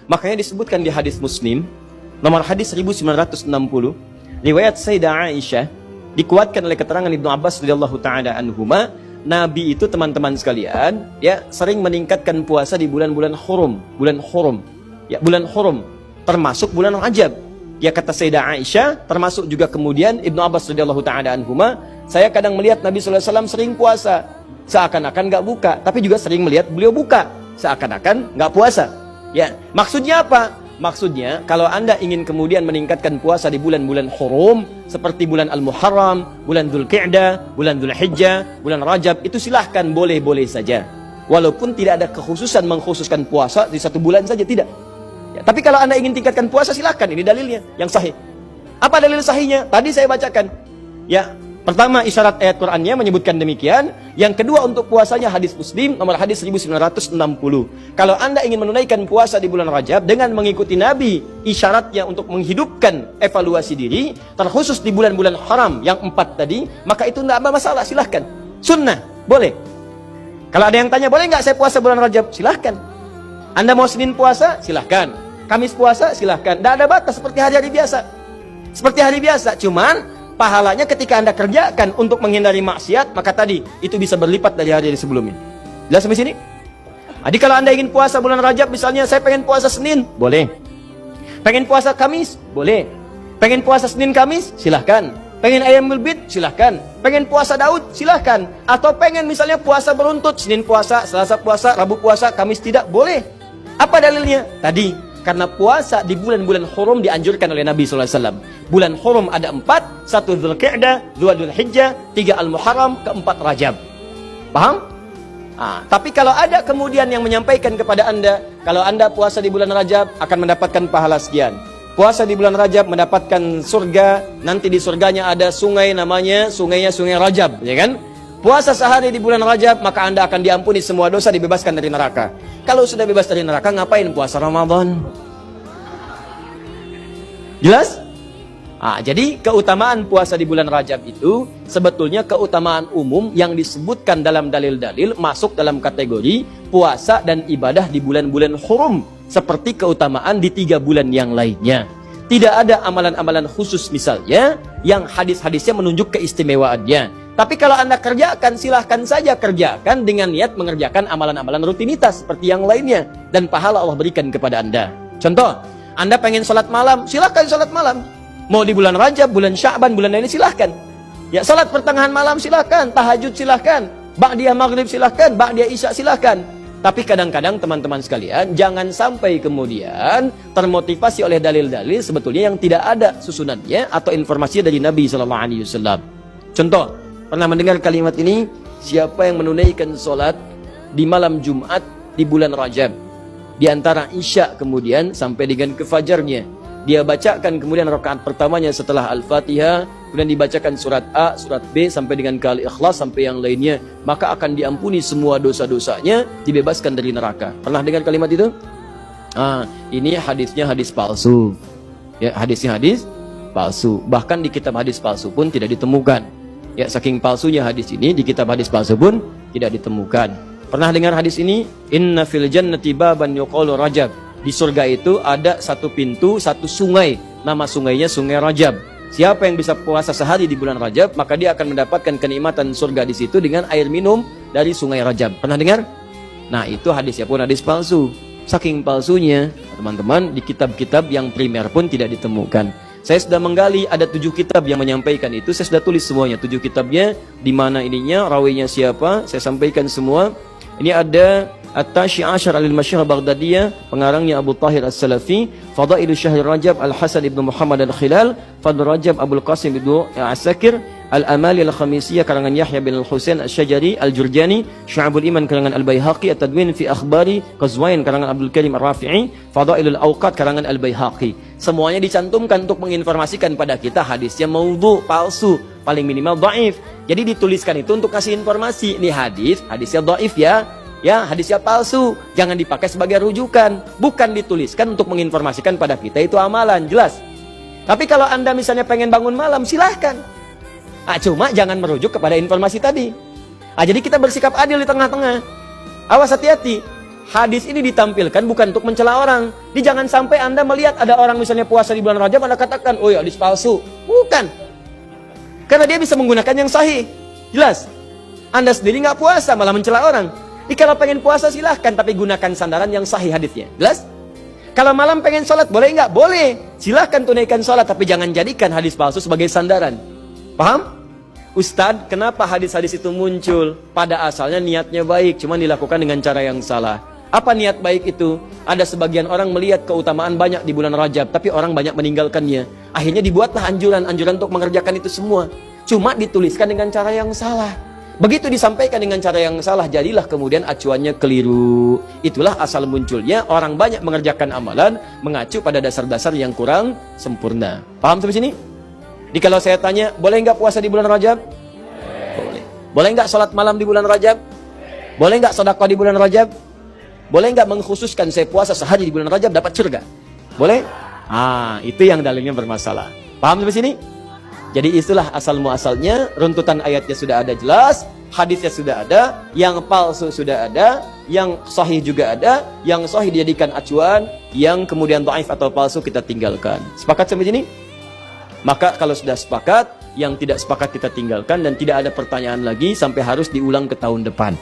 Makanya disebutkan di hadis Muslim, nomor hadis 1960, riwayat Sayyidah Aisyah, dikuatkan oleh keterangan Ibnu Abbas radhiyallahu taala anhuma, Nabi itu teman-teman sekalian, ya, sering meningkatkan puasa di bulan-bulan hurum, bulan hurum, termasuk bulan Rajab. Ya, kata Sayyidah Aisyah, termasuk juga kemudian Ibnu Abbas radhiyallahu taala anhuma, saya kadang melihat Nabi sallallahu alaihi wasallam sering puasa, seakan-akan nggak buka, tapi juga sering melihat beliau buka, seakan-akan nggak puasa. Ya, maksudnya apa? Maksudnya, kalau Anda ingin kemudian meningkatkan puasa di bulan-bulan hurum, seperti bulan Al-Muharram, bulan Dzulqa'dah, bulan Dzulhijjah, bulan Rajab, itu silahkan, boleh-boleh saja. Walaupun tidak ada kekhususan mengkhususkan puasa di satu bulan saja, tidak. Ya, tapi kalau Anda ingin tingkatkan puasa, silahkan, ini dalilnya, yang sahih. Apa dalil sahihnya? Tadi saya bacakan. Ya, pertama, isyarat ayat Qur'annya menyebutkan demikian. Yang kedua, untuk puasanya hadis Muslim nomor hadis 1960. Kalau Anda ingin menunaikan puasa di bulan Rajab dengan mengikuti Nabi, isyaratnya untuk menghidupkan evaluasi diri, terkhusus di bulan-bulan haram yang 4 tadi, maka itu tidak ada masalah, silahkan. Sunnah, boleh. Kalau ada yang tanya, boleh nggak saya puasa bulan Rajab? Silahkan. Anda mau Senin puasa? Silahkan. Kamis puasa? Silahkan. Tidak ada batas, seperti hari-hari biasa. Seperti hari biasa, cuman pahalanya ketika Anda kerjakan untuk menghindari maksiat, maka tadi itu bisa berlipat dari hari-hari sebelumnya. Jelas sampai sini? Jadi kalau Anda ingin puasa bulan Rajab, misalnya saya pengen puasa Senin, boleh. Pengen puasa Kamis, boleh. Pengen puasa Senin Kamis, silahkan. Pengen Ayyamul Bid, silahkan. Pengen puasa Daud, silahkan. Atau pengen misalnya puasa beruntut, Senin puasa, Selasa puasa, Rabu puasa, Kamis tidak, boleh. Apa dalilnya? Tadi, karena puasa di bulan-bulan hurum dianjurkan oleh Nabi SAW. Bulan hurum ada 4, 1 Dzulqa'dah, 2 Dzulhijjah, 3 Al-Muharram, 4 Rajab. Paham? Tapi kalau ada kemudian yang menyampaikan kepada Anda, kalau Anda puasa di bulan Rajab akan mendapatkan pahala sekian. Puasa di bulan Rajab mendapatkan surga, nanti di surganya ada sungai, namanya sungainya Sungai Rajab, ya kan? Puasa sehari di bulan Rajab, maka Anda akan diampuni semua dosa, dibebaskan dari neraka. Kalau sudah bebas dari neraka, ngapain puasa Ramadan? Jelas? Jadi keutamaan puasa di bulan Rajab itu sebetulnya keutamaan umum yang disebutkan dalam dalil-dalil masuk dalam kategori puasa dan ibadah di bulan-bulan hurum, seperti keutamaan di 3 bulan yang lainnya. Tidak ada amalan-amalan khusus misalnya yang hadis-hadisnya menunjuk keistimewaannya. Tapi kalau Anda kerjakan, silahkan saja kerjakan dengan niat mengerjakan amalan-amalan rutinitas seperti yang lainnya, dan pahala Allah berikan kepada Anda. Contoh, Anda pengen sholat malam, silahkan sholat malam. Mau di bulan Rajab, bulan Sya'ban, bulan lainnya, silahkan. Ya, sholat pertengahan malam silahkan, tahajud silahkan, ba'diyah maghrib silahkan, ba'diyah isya silahkan. Tapi kadang-kadang teman-teman sekalian, jangan sampai kemudian termotivasi oleh dalil-dalil sebetulnya yang tidak ada susunannya atau informasi dari Nabi SAW. Contoh, pernah mendengar kalimat ini? Siapa yang menunaikan sholat di malam Jumat di bulan Rajab, di antara isya kemudian sampai dengan ke fajarnya, dia bacakan kemudian rakaat pertamanya setelah Al-Fatihah, kemudian dibacakan surat A, surat B sampai dengan ke Al-Ikhlas sampai yang lainnya, maka akan diampuni semua dosa-dosanya, dibebaskan dari neraka. Pernah dengar kalimat itu? Ini hadisnya hadis palsu. Ya, hadisnya hadis palsu. Bahkan di kitab hadis palsu pun tidak ditemukan. Ya, saking palsunya hadis ini, di kitab hadis palsu pun tidak ditemukan. Pernah dengar hadis ini? Inna fil jannati baban yuqalu Rajab. Di surga itu ada satu pintu, satu sungai. Nama sungainya Sungai Rajab. Siapa yang bisa puasa sehari di bulan Rajab, maka dia akan mendapatkan kenikmatan surga di situ dengan air minum dari Sungai Rajab. Pernah dengar? Nah, itu hadisnya pun hadis palsu. Saking palsunya, teman-teman, di kitab-kitab yang primer pun tidak ditemukan. Saya sudah menggali, ada 7 kitab yang menyampaikan itu. Saya sudah tulis semuanya, 7 kitabnya, di mana ininya, rawinya siapa, saya sampaikan semua. Ini ada At-Tashi Ashar Al-Masyhur Baghdadiyah, pengarangnya Abu Tahir As-Salafi, Fadailu Syahr Rajab Al-Hasan ibn Muhammad Al-Khilal, Fadl Rajab Abul Qasim ibn Asakir, Al-Amali Al-Khamisiyah karangan Yahya bin Al-Husain Al-Syajari Al-Jurjani, Syu'abul Iman karangan Al-Baihaqi, At-Tadwin fi Akhbari Qazwain karangan Abdul Karim Ar-Rafi'i, Fadailul Awqat karangan Al-Baihaqi. Semuanya dicantumkan untuk menginformasikan pada kita hadisnya maudhu, palsu, paling minimal dhaif. Jadi dituliskan itu untuk kasih informasi, ini hadisnya dhaif ya, hadisnya palsu, jangan dipakai sebagai rujukan, bukan dituliskan untuk menginformasikan pada kita itu amalan, jelas. Tapi kalau Anda misalnya pengen bangun malam, silahkan. Cuma jangan merujuk kepada informasi tadi. Jadi kita bersikap adil di tengah-tengah. Awas, hati-hati. hadis ini ditampilkan bukan untuk mencela orang. Jangan sampai Anda melihat ada orang misalnya puasa di bulan Rajab, Anda katakan, oh ya hadis palsu. Bukan. Karena dia bisa menggunakan yang sahih. Jelas. Anda sendiri nggak puasa, malah mencela orang. Kalau pengen puasa silahkan, tapi gunakan sandaran yang sahih hadisnya. Jelas? Kalau malam pengen sholat, boleh nggak? Boleh. Silahkan tunaikan sholat, tapi jangan jadikan hadis palsu sebagai sandaran. Paham? Ustadz, kenapa hadis-hadis itu muncul? Pada asalnya niatnya baik, cuma dilakukan dengan cara yang salah. Apa niat baik itu? Ada sebagian orang melihat keutamaan banyak di bulan Rajab, tapi orang banyak meninggalkannya. Akhirnya dibuatlah anjuran-anjuran untuk mengerjakan itu semua. Cuma dituliskan dengan cara yang salah. Begitu disampaikan dengan cara yang salah, jadilah kemudian acuannya keliru. Itulah asal munculnya orang banyak mengerjakan amalan mengacu pada dasar-dasar yang kurang sempurna. Paham sampai sini? Jadi kalau saya tanya, boleh nggak puasa di bulan Rajab? Boleh. Boleh nggak sholat malam di bulan Rajab? Boleh nggak sedekah di bulan Rajab? Boleh nggak mengkhususkan saya puasa sehari di bulan Rajab dapat surga? Boleh? Itu yang dalilnya bermasalah. Paham sampai sini? Jadi itulah asal muasalnya, runtutan ayatnya sudah ada jelas, hadisnya sudah ada, yang palsu sudah ada, yang sahih juga ada, yang sahih dijadikan acuan, yang kemudian dhaif atau palsu kita tinggalkan. Sepakat sampai sini? Maka kalau sudah sepakat, yang tidak sepakat kita tinggalkan dan tidak ada pertanyaan lagi sampai harus diulang ke tahun depan.